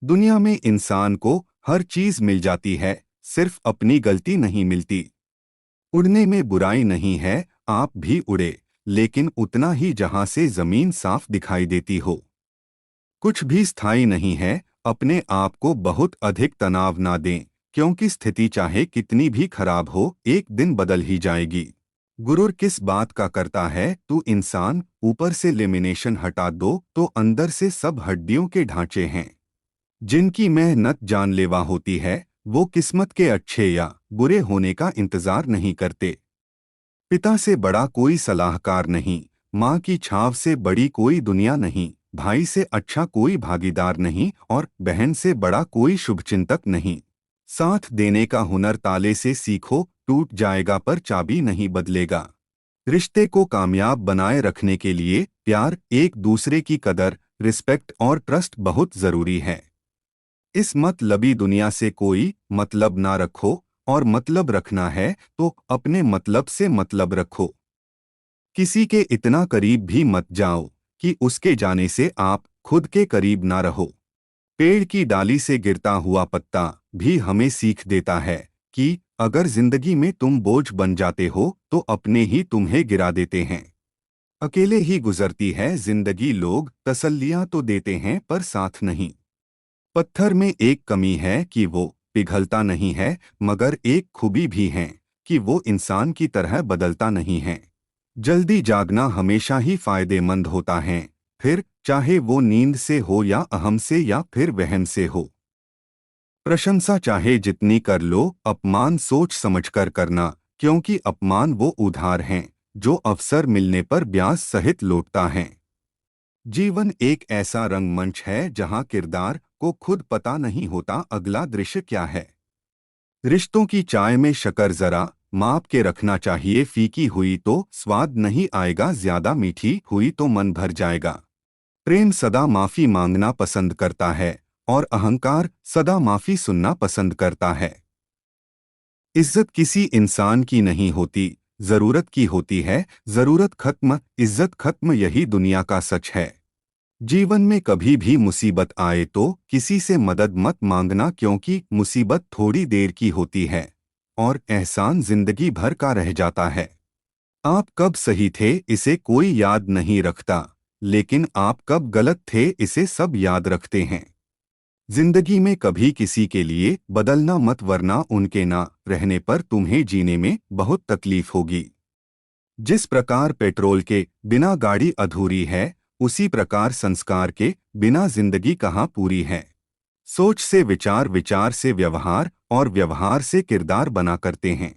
दुनिया में इंसान को हर चीज मिल जाती है, सिर्फ अपनी गलती नहीं मिलती। उड़ने में बुराई नहीं है, आप भी उड़े, लेकिन उतना ही जहां से जमीन साफ दिखाई देती हो। कुछ भी स्थायी नहीं है, अपने आप को बहुत अधिक तनाव ना दें, क्योंकि स्थिति चाहे कितनी भी खराब हो, एक दिन बदल ही जाएगी। गुरूर किस बात का करता है तू इंसान, ऊपर से लेमिनेशन हटा दो तो अंदर से सब हड्डियों के ढांचे हैं। जिनकी मेहनत जानलेवा होती है, वो किस्मत के अच्छे या बुरे होने का इंतजार नहीं करते। पिता से बड़ा कोई सलाहकार नहीं, माँ की छाव से बड़ी कोई दुनिया नहीं, भाई से अच्छा कोई भागीदार नहीं और बहन से बड़ा कोई शुभचिंतक नहीं। साथ देने का हुनर ताले से सीखो, टूट जाएगा पर चाबी नहीं बदलेगा। रिश्ते को कामयाब बनाए रखने के लिए प्यार, एक दूसरे की कदर, रिस्पेक्ट और ट्रस्ट बहुत जरूरी है। इस मतलबी दुनिया से कोई मतलब ना रखो, और मतलब रखना है तो अपने मतलब से मतलब रखो। किसी के इतना करीब भी मत जाओ कि उसके जाने से आप खुद के करीब ना रहो। पेड़ की डाली से गिरता हुआ पत्ता भी हमें सीख देता है कि अगर जिंदगी में तुम बोझ बन जाते हो तो अपने ही तुम्हें गिरा देते हैं। अकेले ही गुजरती है जिंदगी, लोग तसल्लियां तो देते हैं पर साथ नहीं। पत्थर में एक कमी है कि वो पिघलता नहीं है, मगर एक खूबी भी है कि वो इंसान की तरह बदलता नहीं है। जल्दी जागना हमेशा ही फायदेमंद होता है, फिर चाहे वो नींद से हो या अहम से या फिर वहम से हो। प्रशंसा चाहे जितनी कर लो, अपमान सोच समझकर करना, क्योंकि अपमान वो उधार हैं जो अवसर मिलने पर ब्याज सहित लौटता है। जीवन एक ऐसा रंगमंच है जहां किरदार को खुद पता नहीं होता अगला दृश्य क्या है। रिश्तों की चाय में शक्कर जरा माप के रखना चाहिए, फीकी हुई तो स्वाद नहीं आएगा, ज्यादा मीठी हुई तो मन भर जाएगा। प्रेम सदा माफी मांगना पसंद करता है और अहंकार सदा माफी सुनना पसंद करता है। इज्जत किसी इंसान की नहीं होती, जरूरत की होती है। जरूरत खत्म, इज्जत खत्म, यही दुनिया का सच है। जीवन में कभी भी मुसीबत आए तो किसी से मदद मत मांगना, क्योंकि मुसीबत थोड़ी देर की होती है और एहसान जिंदगी भर का रह जाता है। आप कब सही थे इसे कोई याद नहीं रखता, लेकिन आप कब गलत थे इसे सब याद रखते हैं। जिंदगी में कभी किसी के लिए बदलना मत, वरना उनके ना रहने पर तुम्हें जीने में बहुत तकलीफ होगी। जिस प्रकार पेट्रोल के बिना गाड़ी अधूरी है, उसी प्रकार संस्कार के बिना जिंदगी कहाँ पूरी है। सोच से विचार, विचार से व्यवहार और व्यवहार से किरदार बना करते हैं।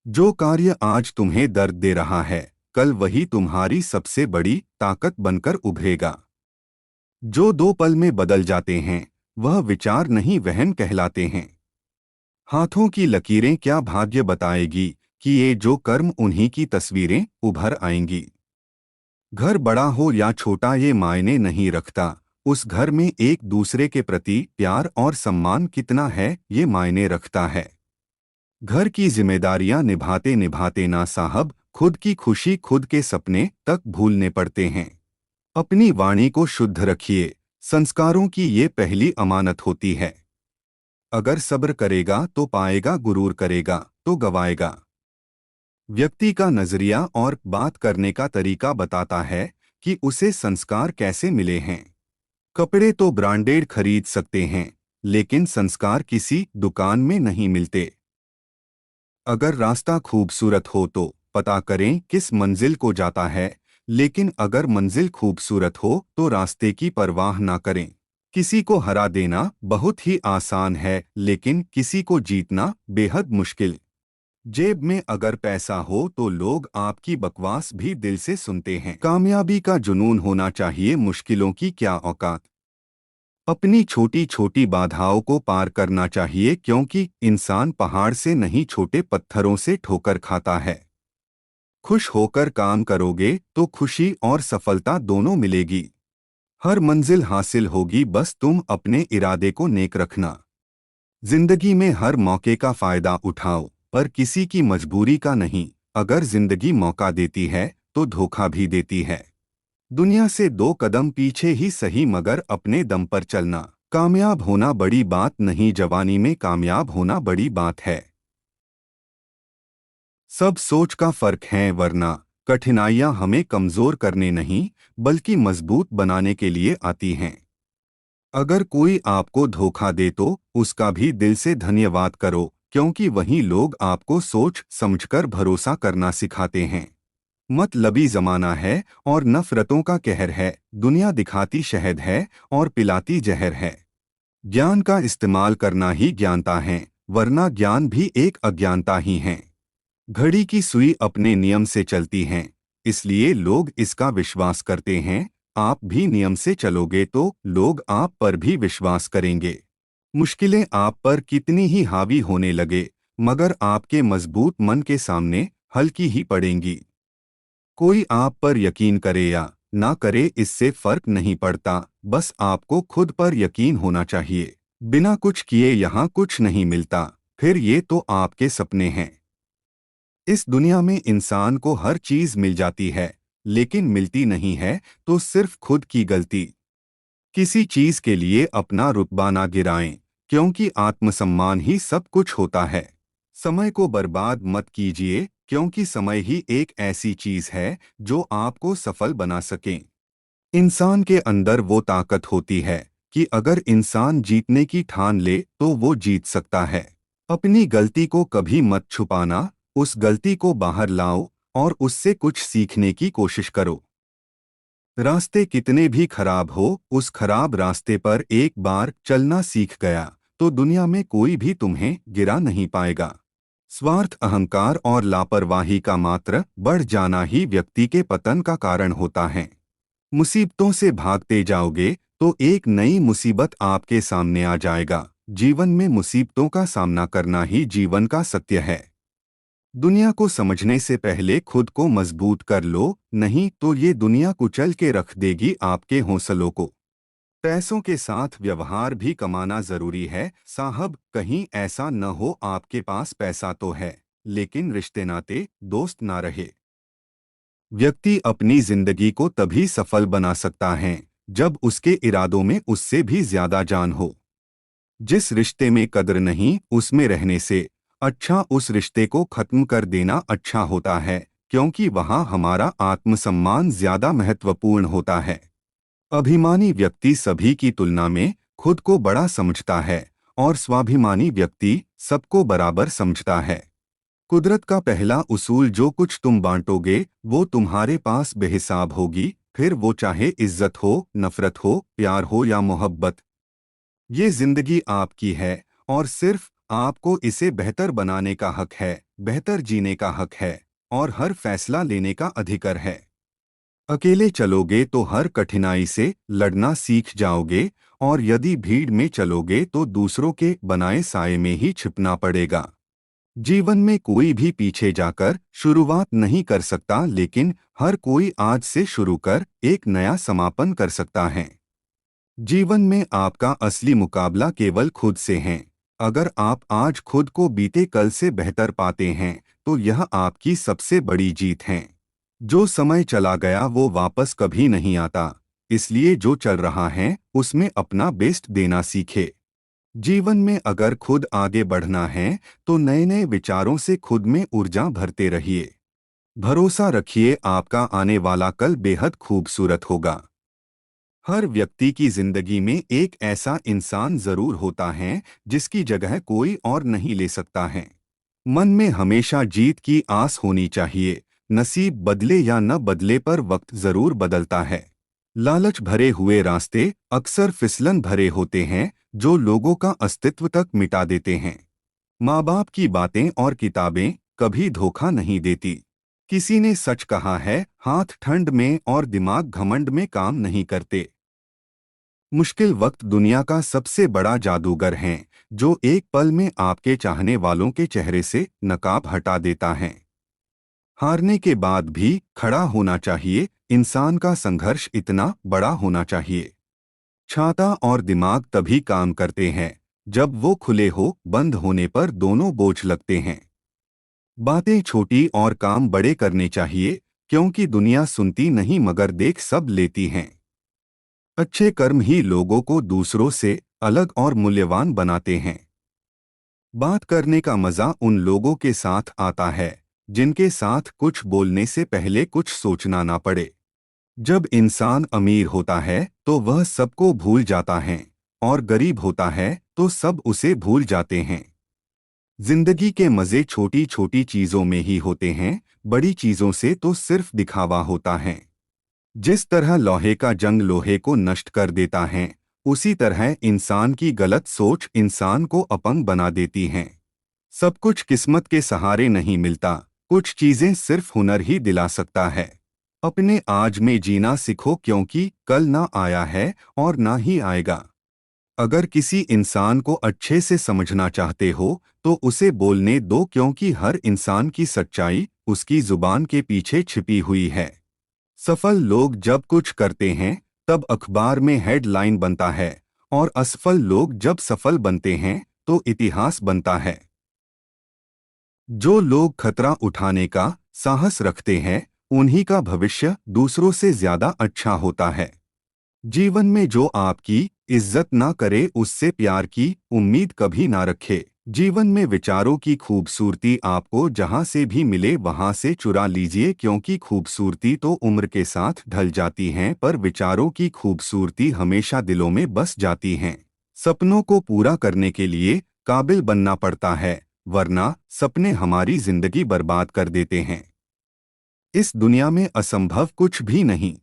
जो कार्य आज तुम्हें दर्द दे रहा है, कल वही तुम्हारी सबसे बड़ी ताकत बनकर उभरेगा। जो दो पल में बदल जाते हैं, वह विचार नहीं वहन कहलाते हैं। हाथों की लकीरें क्या भाग्य बताएगी कि ये जो कर्म, उन्हीं की तस्वीरें उभर आएंगी। घर बड़ा हो या छोटा ये मायने नहीं रखता, उस घर में एक दूसरे के प्रति प्यार और सम्मान कितना है ये मायने रखता है। घर की जिम्मेदारियां निभाते निभाते ना साहब, खुद की खुशी, खुद के सपने तक भूलने पड़ते हैं। अपनी वाणी को शुद्ध रखिए, संस्कारों की ये पहली अमानत होती है। अगर सब्र करेगा तो पाएगा, गुरूर करेगा तो गवाएगा। व्यक्ति का नजरिया और बात करने का तरीका बताता है कि उसे संस्कार कैसे मिले हैं। कपड़े तो ब्रांडेड खरीद सकते हैं, लेकिन संस्कार किसी दुकान में नहीं मिलते। अगर रास्ता खूबसूरत हो तो पता करें किस मंजिल को जाता है, लेकिन अगर मंजिल खूबसूरत हो तो रास्ते की परवाह ना करें। किसी को हरा देना बहुत ही आसान है, लेकिन किसी को जीतना बेहद मुश्किल। जेब में अगर पैसा हो तो लोग आपकी बकवास भी दिल से सुनते हैं। कामयाबी का जुनून होना चाहिए, मुश्किलों की क्या औकात। अपनी छोटी छोटी बाधाओं को पार करना चाहिए, क्योंकि इंसान पहाड़ से नहीं, छोटे पत्थरों से ठोकर खाता है। खुश होकर काम करोगे तो खुशी और सफलता दोनों मिलेगी। हर मंजिल हासिल होगी, बस तुम अपने इरादे को नेक रखना। जिंदगी में हर मौके का फायदा उठाओ, पर किसी की मजबूरी का नहीं। अगर जिंदगी मौका देती है तो धोखा भी देती है। दुनिया से दो कदम पीछे ही सही, मगर अपने दम पर चलना। कामयाब होना बड़ी बात नहीं, जवानी में कामयाब होना बड़ी बात है। सब सोच का फर्क है, वरना कठिनाइयां हमें कमजोर करने नहीं बल्कि मजबूत बनाने के लिए आती हैं। अगर कोई आपको धोखा दे तो उसका भी दिल से धन्यवाद करो, क्योंकि वही लोग आपको सोच समझकर भरोसा करना सिखाते हैं। मतलबी जमाना है और नफरतों का कहर है, दुनिया दिखाती शहद है और पिलाती जहर है। ज्ञान का इस्तेमाल करना ही ज्ञानता है, वरना ज्ञान भी एक अज्ञानता ही है। घड़ी की सुई अपने नियम से चलती है, इसलिए लोग इसका विश्वास करते हैं। आप भी नियम से चलोगे तो लोग आप पर भी विश्वास करेंगे। मुश्किलें आप पर कितनी ही हावी होने लगे, मगर आपके मजबूत मन के सामने हल्की ही पड़ेंगी। कोई आप पर यकीन करे या ना करे इससे फर्क नहीं पड़ता, बस आपको खुद पर यकीन होना चाहिए। बिना कुछ किए यहाँ कुछ नहीं मिलता, फिर ये तो आपके सपने हैं। इस दुनिया में इंसान को हर चीज मिल जाती है, लेकिन मिलती नहीं है तो सिर्फ खुद की गलती। किसी चीज के लिए अपना रुतबा ना गिराएं, क्योंकि आत्मसम्मान ही सब कुछ होता है। समय को बर्बाद मत कीजिए, क्योंकि समय ही एक ऐसी चीज है जो आपको सफल बना सके। इंसान के अंदर वो ताकत होती है कि अगर इंसान जीतने की ठान ले तो वो जीत सकता है। अपनी गलती को कभी मत छुपाना, उस गलती को बाहर लाओ और उससे कुछ सीखने की कोशिश करो। रास्ते कितने भी खराब हो, उस खराब रास्ते पर एक बार चलना सीख गया तो दुनिया में कोई भी तुम्हें गिरा नहीं पाएगा। स्वार्थ, अहंकार और लापरवाही का मात्र बढ़ जाना ही व्यक्ति के पतन का कारण होता है। मुसीबतों से भागते जाओगे तो एक नई मुसीबत आपके सामने आ जाएगा। जीवन में मुसीबतों का सामना करना ही जीवन का सत्य है। दुनिया को समझने से पहले खुद को मजबूत कर लो, नहीं तो ये दुनिया कुचल के रख देगी आपके हौसलों को। पैसों के साथ व्यवहार भी कमाना जरूरी है साहब, कहीं ऐसा न हो आपके पास पैसा तो है लेकिन रिश्ते नाते दोस्त ना रहे। व्यक्ति अपनी जिंदगी को तभी सफल बना सकता है जब उसके इरादों में उससे भी ज्यादा जान हो। जिस रिश्ते में कदर नहीं, उसमें रहने से अच्छा उस रिश्ते को खत्म कर देना अच्छा होता है, क्योंकि वहां हमारा आत्मसम्मान ज्यादा महत्वपूर्ण होता है। अभिमानी व्यक्ति सभी की तुलना में खुद को बड़ा समझता है और स्वाभिमानी व्यक्ति सबको बराबर समझता है। कुदरत का पहला उसूल, जो कुछ तुम बांटोगे वो तुम्हारे पास बेहिसाब होगी, फिर वो चाहे इज्जत हो, नफरत हो, प्यार हो या मोहब्बत। ये जिंदगी आपकी है और सिर्फ आपको इसे बेहतर बनाने का हक है, बेहतर जीने का हक है और हर फैसला लेने का अधिकार है। अकेले चलोगे तो हर कठिनाई से लड़ना सीख जाओगे और यदि भीड़ में चलोगे तो दूसरों के बनाए साए में ही छिपना पड़ेगा। जीवन में कोई भी पीछे जाकर शुरुआत नहीं कर सकता, लेकिन हर कोई आज से शुरू कर एक नया समापन कर सकता है। जीवन में आपका असली मुकाबला केवल खुद से है। अगर आप आज खुद को बीते कल से बेहतर पाते हैं तो यह आपकी सबसे बड़ी जीत है। जो समय चला गया वो वापस कभी नहीं आता, इसलिए जो चल रहा है उसमें अपना बेस्ट देना सीखे। जीवन में अगर खुद आगे बढ़ना है तो नए नए विचारों से खुद में ऊर्जा भरते रहिए। भरोसा रखिए, आपका आने वाला कल बेहद खूबसूरत होगा। हर व्यक्ति की जिंदगी में एक ऐसा इंसान जरूर होता है जिसकी जगह कोई और नहीं ले सकता है। मन में हमेशा जीत की आस होनी चाहिए। नसीब बदले या न बदले पर वक्त जरूर बदलता है। लालच भरे हुए रास्ते अक्सर फिसलन भरे होते हैं जो लोगों का अस्तित्व तक मिटा देते हैं। माँ बाप की बातें और किताबें कभी धोखा नहीं देती। किसी ने सच कहा है, हाथ ठंड में और दिमाग घमंड में काम नहीं करते। मुश्किल वक्त दुनिया का सबसे बड़ा जादूगर है जो एक पल में आपके चाहने वालों के चेहरे से नकाब हटा देता है। हारने के बाद भी खड़ा होना चाहिए, इंसान का संघर्ष इतना बड़ा होना चाहिए। छाता और दिमाग तभी काम करते हैं जब वो खुले हो, बंद होने पर दोनों बोझ लगते हैं। बातें छोटी और काम बड़े करने चाहिए, क्योंकि दुनिया सुनती नहीं मगर देख सब लेती हैं। अच्छे कर्म ही लोगों को दूसरों से अलग और मूल्यवान बनाते हैं। बात करने का मजा उन लोगों के साथ आता है जिनके साथ कुछ बोलने से पहले कुछ सोचना ना पड़े। जब इंसान अमीर होता है तो वह सबको भूल जाता है, और गरीब होता है तो सब उसे भूल जाते हैं। जिंदगी के मजे छोटी छोटी चीजों में ही होते हैं, बड़ी चीजों से तो सिर्फ दिखावा होता है। जिस तरह लोहे का जंग लोहे को नष्ट कर देता है, उसी तरह इंसान की गलत सोच इंसान को अपंग बना देती हैं। सब कुछ किस्मत के सहारे नहीं मिलता, कुछ चीजें सिर्फ हुनर ही दिला सकता है। अपने आज में जीना सीखो, क्योंकि कल ना आया है और ना ही आएगा। अगर किसी इंसान को अच्छे से समझना चाहते हो तो उसे बोलने दो, क्योंकि हर इंसान की सच्चाई उसकी जुबान के पीछे छिपी हुई है। सफल लोग जब कुछ करते हैं तब अखबार में हेडलाइन बनता है, और असफल लोग जब सफल बनते हैं तो इतिहास बनता है। जो लोग खतरा उठाने का साहस रखते हैं, उन्हीं का भविष्य दूसरों से ज्यादा अच्छा होता है। जीवन में जो आपकी इज्जत ना करे, उससे प्यार की उम्मीद कभी ना रखे। जीवन में विचारों की खूबसूरती आपको जहां से भी मिले वहां से चुरा लीजिए, क्योंकि खूबसूरती तो उम्र के साथ ढल जाती हैं, पर विचारों की खूबसूरती हमेशा दिलों में बस जाती हैं। सपनों को पूरा करने के लिए काबिल बनना पड़ता है, वरना सपने हमारी जिंदगी बर्बाद कर देते हैं। इस दुनिया में असंभव कुछ भी नहीं।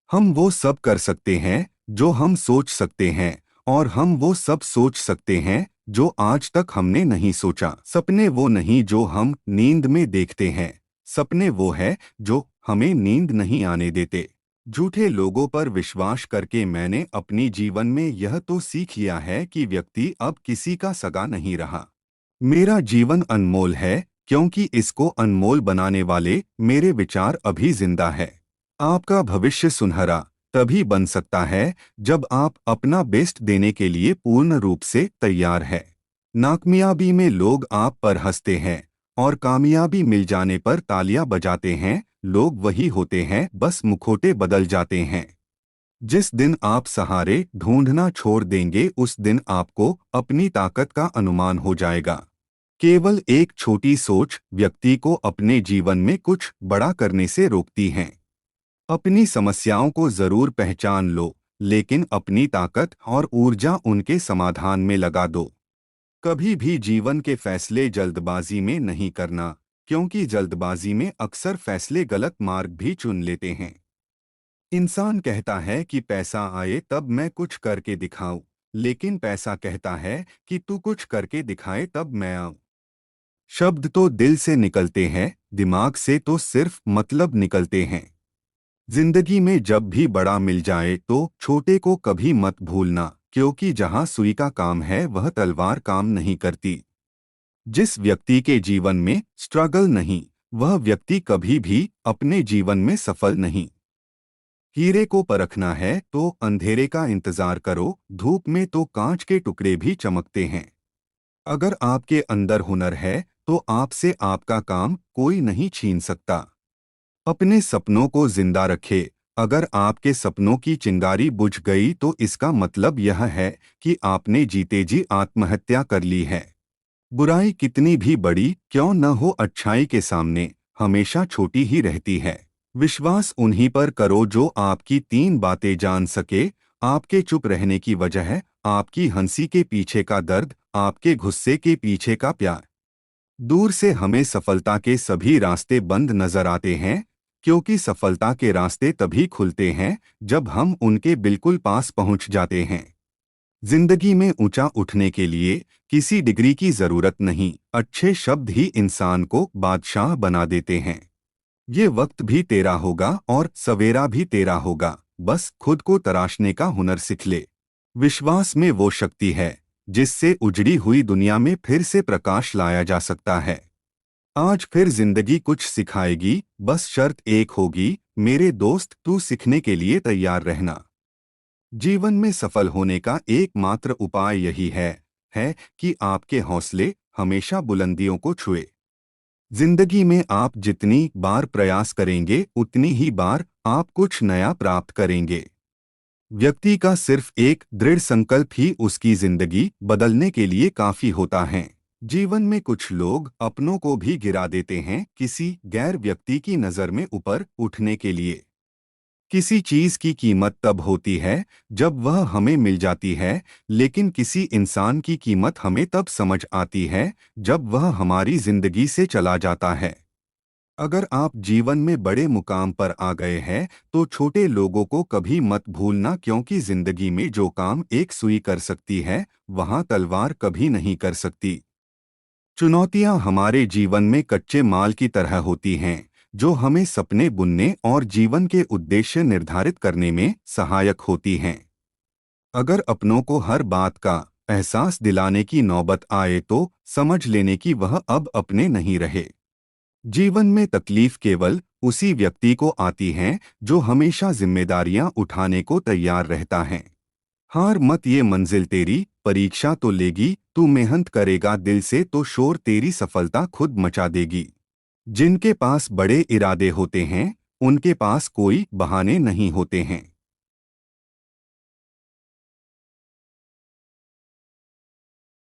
हम वो सब कर सकते हैं जो हम सोच सकते हैं, और हम वो सब सोच सकते हैं जो आज तक हमने नहीं सोचा। सपने वो नहीं जो हम नींद में देखते हैं, सपने वो है जो हमें नींद नहीं आने देते। झूठे लोगों पर विश्वास करके मैंने अपनी जीवन में यह तो सीख लिया है कि व्यक्ति अब किसी का सगा नहीं रहा। मेरा जीवन अनमोल है, क्योंकि इसको अनमोल बनाने वाले मेरे विचार अभी जिंदा है। आपका भविष्य सुनहरा तभी बन सकता है जब आप अपना बेस्ट देने के लिए पूर्ण रूप से तैयार है। नाकामयाबी में लोग आप पर हंसते हैं, और कामयाबी मिल जाने पर तालियां बजाते हैं। लोग वही होते हैं, बस मुखौटे बदल जाते हैं। जिस दिन आप सहारे ढूंढना छोड़ देंगे, उस दिन आपको अपनी ताकत का अनुमान हो जाएगा। केवल एक छोटी सोच व्यक्ति को अपने जीवन में कुछ बड़ा करने से रोकती है। अपनी समस्याओं को जरूर पहचान लो, लेकिन अपनी ताकत और ऊर्जा उनके समाधान में लगा दो। कभी भी जीवन के फैसले जल्दबाजी में नहीं करना, क्योंकि जल्दबाजी में अक्सर फैसले गलत मार्ग भी चुन लेते हैं। इंसान कहता है कि पैसा आए तब मैं कुछ करके दिखाऊं, लेकिन पैसा कहता है कि तू कुछ करके दिखाए तब मैं आऊं। शब्द तो दिल से निकलते हैं, दिमाग से तो सिर्फ मतलब निकलते हैं। जिंदगी में जब भी बड़ा मिल जाए तो छोटे को कभी मत भूलना, क्योंकि जहां सुई का काम है वह तलवार काम नहीं करती। जिस व्यक्ति के जीवन में स्ट्रगल नहीं, वह व्यक्ति कभी भी अपने जीवन में सफल नहीं। हीरे को परखना है तो अंधेरे का इंतजार करो, धूप में तो कांच के टुकड़े भी चमकते हैं। अगर आपके अंदर हुनर है तो आपसे आपका काम कोई नहीं छीन सकता। अपने सपनों को जिंदा रखे। अगर आपके सपनों की चिंगारी बुझ गई तो इसका मतलब यह है कि आपने जीते जी आत्महत्या कर ली है। बुराई कितनी भी बड़ी क्यों न हो, अच्छाई के सामने हमेशा छोटी ही रहती है। विश्वास उन्हीं पर करो जो आपकी तीन बातें जान सके। आपके चुप रहने की वजह, आपकी हंसी के पीछे का दर्द, आपके गुस्से के पीछे का प्यार। दूर से हमें सफलता के सभी रास्ते बंद नजर आते हैं, क्योंकि सफलता के रास्ते तभी खुलते हैं जब हम उनके बिल्कुल पास पहुंच जाते हैं। जिंदगी में ऊंचा उठने के लिए किसी डिग्री की जरूरत नहीं, अच्छे शब्द ही इंसान को बादशाह बना देते हैं। ये वक्त भी तेरा होगा और सवेरा भी तेरा होगा, बस खुद को तराशने का हुनर सीख ले। विश्वास में वो शक्ति है जिससे उजड़ी हुई दुनिया में फिर से प्रकाश लाया जा सकता है। आज फिर जिंदगी कुछ सिखाएगी, बस शर्त एक होगी मेरे दोस्त, तू सीखने के लिए तैयार रहना। जीवन में सफल होने का एकमात्र उपाय यही है कि आपके हौसले हमेशा बुलंदियों को छुए। जिंदगी में आप जितनी बार प्रयास करेंगे उतनी ही बार आप कुछ नया प्राप्त करेंगे। व्यक्ति का सिर्फ एक दृढ़ संकल्प ही उसकी जिंदगी बदलने के लिए काफी होता है। जीवन में कुछ लोग अपनों को भी गिरा देते हैं किसी गैर व्यक्ति की नज़र में ऊपर उठने के लिए। किसी चीज की कीमत तब होती है जब वह हमें मिल जाती है, लेकिन किसी इंसान की कीमत हमें तब समझ आती है जब वह हमारी जिंदगी से चला जाता है। अगर आप जीवन में बड़े मुकाम पर आ गए हैं तो छोटे लोगों को कभी मत भूलना, क्योंकि जिंदगी में जो काम एक सुई कर सकती है वहां तलवार कभी नहीं कर सकती। चुनौतियां हमारे जीवन में कच्चे माल की तरह होती हैं जो हमें सपने बुनने और जीवन के उद्देश्य निर्धारित करने में सहायक होती हैं। अगर अपनों को हर बात का एहसास दिलाने की नौबत आए तो समझ लेने की वह अब अपने नहीं रहे। जीवन में तकलीफ केवल उसी व्यक्ति को आती है जो हमेशा जिम्मेदारियां उठाने को तैयार रहता है। हार मत, ये मंजिल तेरी परीक्षा तो लेगी, तू मेहनत करेगा दिल से तो शोर तेरी सफलता खुद मचा देगी। जिनके पास बड़े इरादे होते हैं उनके पास कोई बहाने नहीं होते हैं।